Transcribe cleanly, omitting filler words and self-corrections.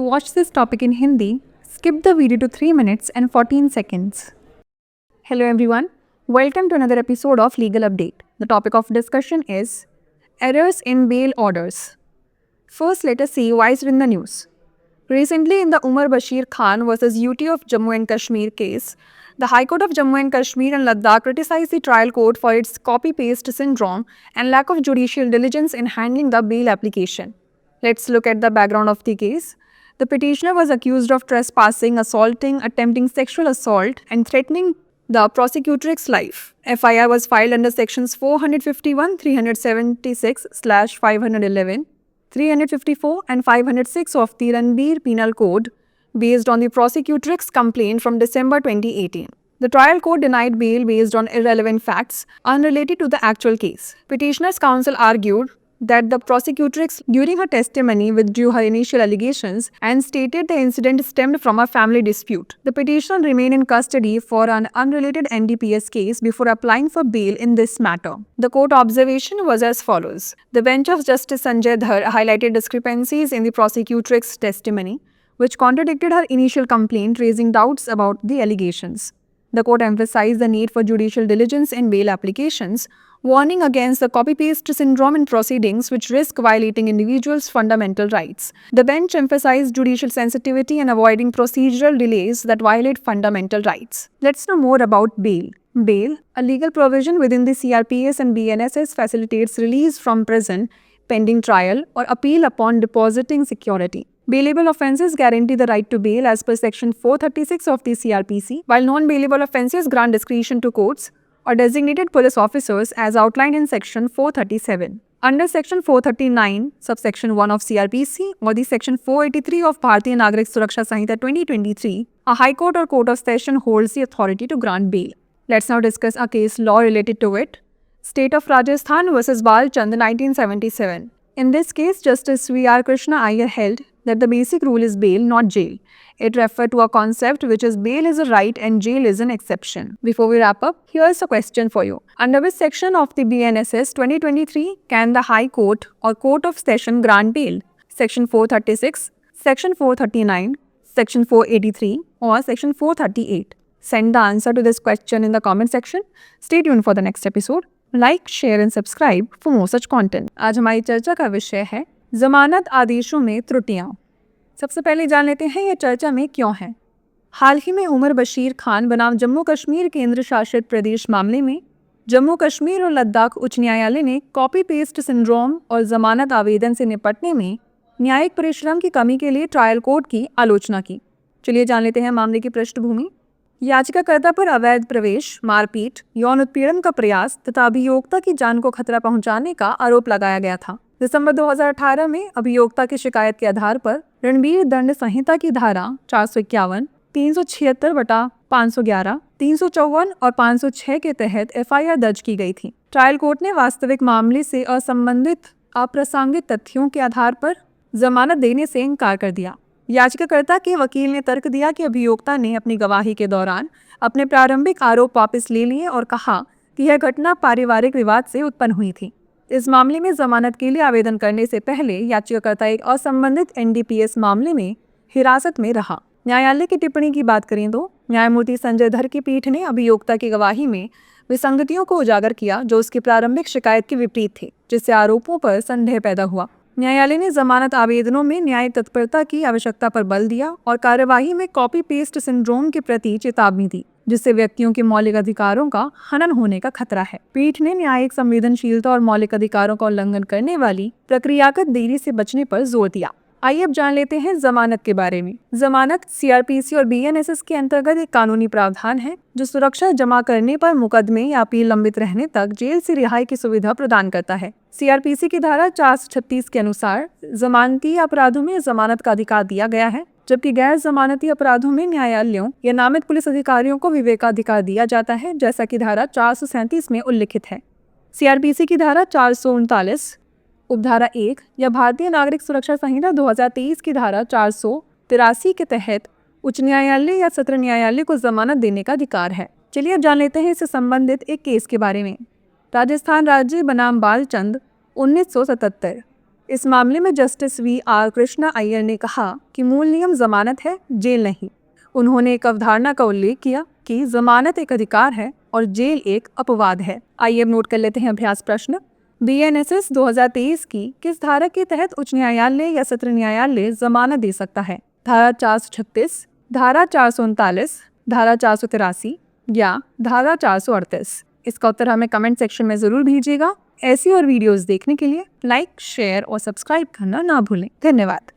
watch this topic in Hindi, skip the video to 3 minutes and 14 seconds. Hello everyone, welcome to another episode of Legal Update. The topic of discussion is errors in bail orders. First, let us see why is it in the news. Recently, in the Umar Bashir Khan vs. UT of Jammu and Kashmir case, the High Court of Jammu and Kashmir and Ladakh criticized the trial court for its copy-paste syndrome and lack of judicial diligence in handling the bail application. Let's look at the background of the case. The petitioner was accused of trespassing, assaulting, attempting sexual assault, and threatening the prosecutrix's life. FIR was filed under sections 451, 376/511, 354 and 506 of the Ranbir Penal Code based on the prosecutrix's complaint from December 2018. The trial court denied bail based on irrelevant facts unrelated to the actual case. Petitioner's counsel argued that the prosecutrix during her testimony withdrew her initial allegations and stated the incident stemmed from a family dispute. The petitioner remained in custody for an unrelated NDPS case before applying for bail in this matter. The court observation was as follows. The bench of Justice Sanjay Dhar highlighted discrepancies in the prosecutrix's testimony, which contradicted her initial complaint, raising doubts about the allegations. The court emphasized the need for judicial diligence in bail applications, warning against the copy-paste syndrome in proceedings which risk violating individuals' fundamental rights. The bench emphasized judicial sensitivity and avoiding procedural delays that violate fundamental rights. Let's know more about bail. Bail, a legal provision within the CRPS and BNSS, facilitates release from prison pending trial or appeal upon depositing security. Bailable offences guarantee the right to bail as per Section 436 of the CRPC, while non-bailable offences grant discretion to courts or designated police officers as outlined in Section 437. Under Section 439, subsection 1 of CRPC or the Section 483 of Bharatiya Nagarik Suraksha Sanhita 2023, a High Court or Court of Session holds the authority to grant bail. Let's now discuss a case law related to it. State of Rajasthan vs. Bal Chand 1977. In this case, Justice V.R. Krishna Iyer held that the basic rule is bail, not jail. It referred to a concept which is bail is a right and jail is an exception. Before we wrap up, here's a question for you. Under which section of the BNSS 2023 can the High Court or Court of Session grant bail? Section 436, Section 439, Section 483 or Section 438? Send the answer to this question in the comment section. Stay tuned for the next episode. Like, share and subscribe for more such content. आज हमारी चर्चा का विषय है जमानत आदेशों में त्रुटियां। सबसे पहले जान लेते हैं ये चर्चा में क्यों है। हाल ही में उमर बशीर खान बनाम जम्मू कश्मीर केंद्र शासित प्रदेश मामले में जम्मू कश्मीर और लद्दाख उच्च न्यायालय ने कॉपी पेस्ट सिंड्रोम और जमानत आवेदन से निपटने में न्यायिक परिश्रम की कमी के लिए ट्रायल कोर्ट की आलोचना की। चलिए जान लेते हैं मामले की पृष्ठभूमि। याचिकाकर्ता पर अवैध प्रवेश, मारपीट, यौन उत्पीड़न का प्रयास तथा अभियोक्ता की जान को खतरा पहुंचाने का आरोप लगाया गया था। दिसंबर 2018 में अभियोक्ता की शिकायत के आधार पर रणबीर दंड संहिता की धारा 451, 376/511, 354 और 506 के तहत FIR दर्ज की गई थी। ट्रायल कोर्ट ने वास्तविक मामले से असंबंधित अप्रासंगिक तथ्यों के आधार पर जमानत देने से इनकार कर दिया। याचिकाकर्ता के वकील ने तर्क दिया कि अभियोक्ता ने अपनी गवाही के दौरान अपने प्रारंभिक आरोप वापस ले लिए और कहा कि यह घटना पारिवारिक विवाद से उत्पन्न हुई थी। इस मामले में जमानत के लिए आवेदन करने से पहले याचिकाकर्ता एक असंबंधित NDPS मामले में हिरासत में रहा। न्यायालय की टिप्पणी की बात करें तो न्यायमूर्ति संजय धर की पीठ ने अभियोक्ता की गवाही में विसंगतियों को उजागर किया जो उसकी प्रारंभिक शिकायत के विपरीत थे, जिससे आरोपों पर संदेह पैदा हुआ। न्यायालय ने जमानत आवेदनों में न्याय तत्परता की आवश्यकता पर बल दिया और कार्यवाही में कॉपी पेस्ट सिंड्रोम के प्रति चेतावनी दी, जिससे व्यक्तियों के मौलिक अधिकारों का हनन होने का खतरा है। पीठ ने न्यायिक संवेदनशीलता और मौलिक अधिकारों का उल्लंघन करने वाली प्रक्रियागत देरी से बचने पर जोर दिया। आइए अब जान लेते हैं जमानत के बारे में। जमानत CRPC और BNSS के अंतर्गत एक कानूनी प्रावधान है जो सुरक्षा जमा करने पर मुकदमे या अपील लंबित रहने तक जेल से रिहाई की सुविधा प्रदान करता है। CRPC की धारा 436 के अनुसार जमानती अपराधों में जमानत का अधिकार दिया गया है, जबकि गैर जमानती अपराधों में न्यायालयों या नामित पुलिस अधिकारियों को विवेकाधिकार दिया जाता है, जैसा कि धारा 437 में उल्लिखित है। CRPC की धारा 439 उपधारा 1 या भारतीय नागरिक सुरक्षा संहिता 2023 की धारा 483 के तहत उच्च न्यायालय या सत्र न्यायालय को जमानत देने का अधिकार है। चलिए अब जान लेते हैं इससे संबंधित एक केस के बारे में। राजस्थान राज्य बनाम बाल चंद 1977। इस मामले में जस्टिस V.R. कृष्णा अय्यर ने कहा कि मूल नियम जमानत है, जेल नहीं। उन्होंने एक अवधारणा का उल्लेख किया कि जमानत एक अधिकार है और जेल एक अपवाद है। आइए अब नोट कर लेते हैं अभ्यास प्रश्न। BNSS 2023 की किस धारा के तहत उच्च न्यायालय या सत्र न्यायालय जमानत दे सकता है? धारा 436, धारा 439, धारा 483 या धारा 438? इसका उत्तर हमें कमेंट सेक्शन में जरूर भेजिएगा। ऐसी और वीडियोस देखने के लिए लाइक, शेयर और सब्सक्राइब करना ना भूलें। धन्यवाद।